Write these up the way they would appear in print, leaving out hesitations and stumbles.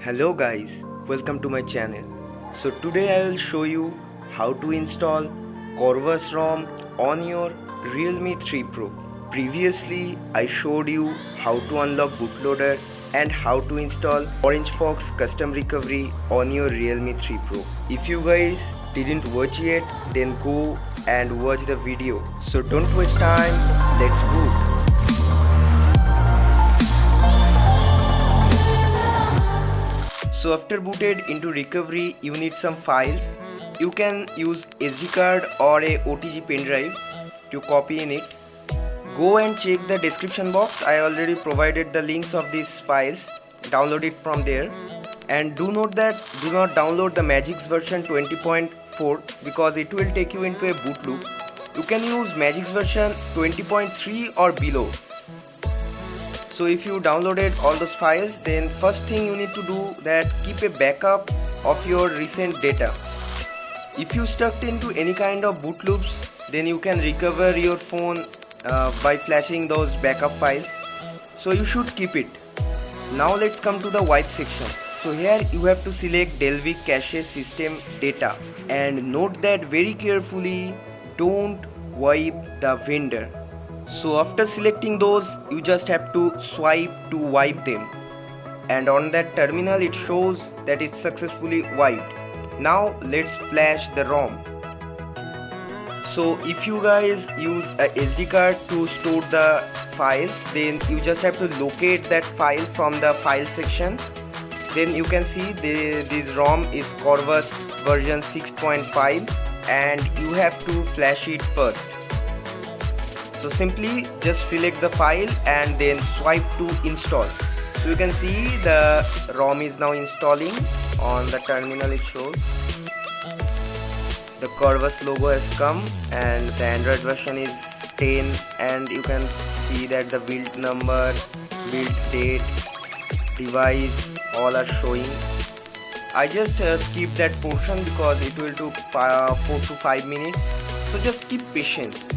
Hello guys, welcome to my channel. So today I will show you how to install Corvus ROM on your Realme 3 Pro. Previously I showed you how to unlock bootloader and how to install Orange Fox custom recovery on your Realme 3 Pro. If you guys didn't watch yet, then go and watch the video. So don't waste time, let's boot. So after booted into recovery, you need some files. You can use SD card or a OTG pen drive to copy in it. Go and check the description box. I already provided the links of these files. Download it from there. And do note that do not download the Magix version 20.4 because it will take you into a boot loop. You can use Magix version 20.3 or below. So if you downloaded all those files, then first thing you need to do that keep a backup of your recent data. If you stuck into any kind of boot loops, then you can recover your phone by flashing those backup files. So you should keep it. Now let's come to the wipe section. So here you have to select Dalvik cache system data and note that very carefully, don't wipe the vendor. So after selecting those, you just have to swipe to wipe them, and on that terminal it shows that it's successfully wiped. Now let's flash the ROM. So if you guys use a SD card to store the files, then you just have to locate that file from the file section. Then you can see this ROM is Corvus version 6.5 and you have to flash it first. So simply just select the file and then swipe to install. So you can see the ROM is now installing. On the terminal it shows the Corvus logo has come and the Android version is 10, and you can see that the build number, build date, device all are showing. I just skip that portion because it will take 4 to 5 minutes, so just keep patience.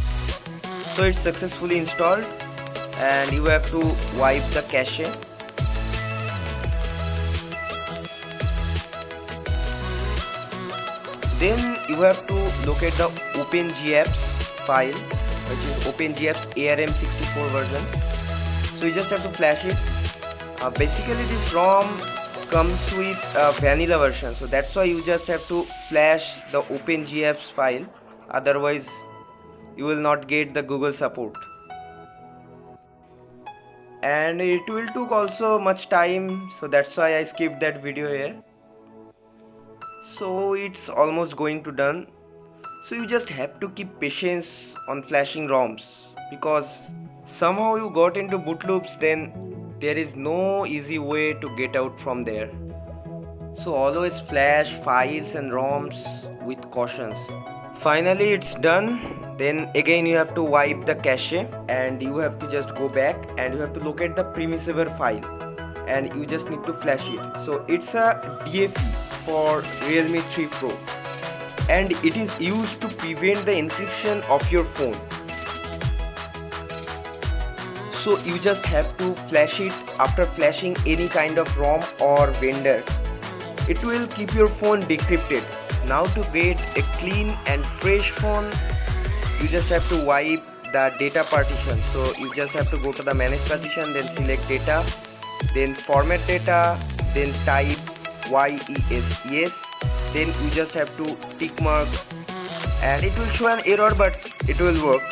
So it's successfully installed and you have to wipe the cache. Then you have to locate the OpenGApps file, which is OpenGApps ARM64 version. So you just have to flash it. Basically this ROM comes with a vanilla version, so that's why you just have to flash the OpenGApps file, otherwise you will not get the Google support, and it will take also much time, so that's why I skipped that video here. So it's almost going to done. So you just have to keep patience on flashing ROMs because somehow you got into boot loops, then there is no easy way to get out from there. So always flash files and ROMs with cautions. Finally it's done. Then again you have to wipe the cache and you have to just go back and you have to locate the premissaver file and you just need to flash it. So it's a DFE for Realme 3 Pro and it is used to prevent the encryption of your phone. So you just have to flash it after flashing any kind of ROM or vendor. It will keep your phone decrypted. Now to get a clean and fresh phone, you just have to wipe the data partition. So you just have to go to the manage partition, then select data, then format data, then type YES, then you just have to tick mark and it will show an error, but it will work.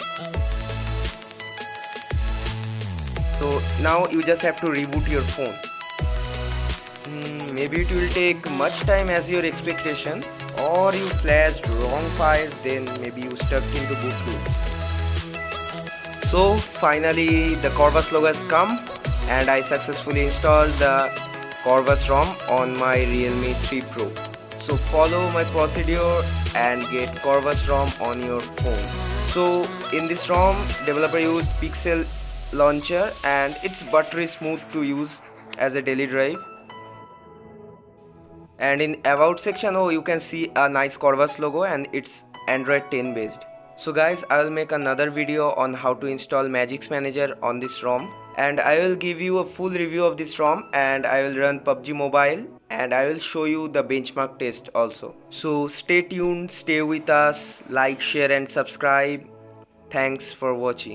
So now you just have to reboot your phone. Maybe it will take much time as your expectation, or you flashed wrong files, then maybe you stuck into boot loops. So finally the Corvus logo has come and I successfully installed the Corvus ROM on my Realme 3 Pro. So follow my procedure and get Corvus ROM on your phone. So in this ROM, developer used Pixel Launcher and it's buttery smooth to use as a daily drive. And in about section, you can see a nice Corvus logo and it's Android 10 based. So guys, I will make another video on how to install Magix Manager on this ROM, and I will give you a full review of this ROM, and I will run PUBG Mobile, and I will show you the benchmark test also. So stay tuned, stay with us, like, share and subscribe. Thanks for watching.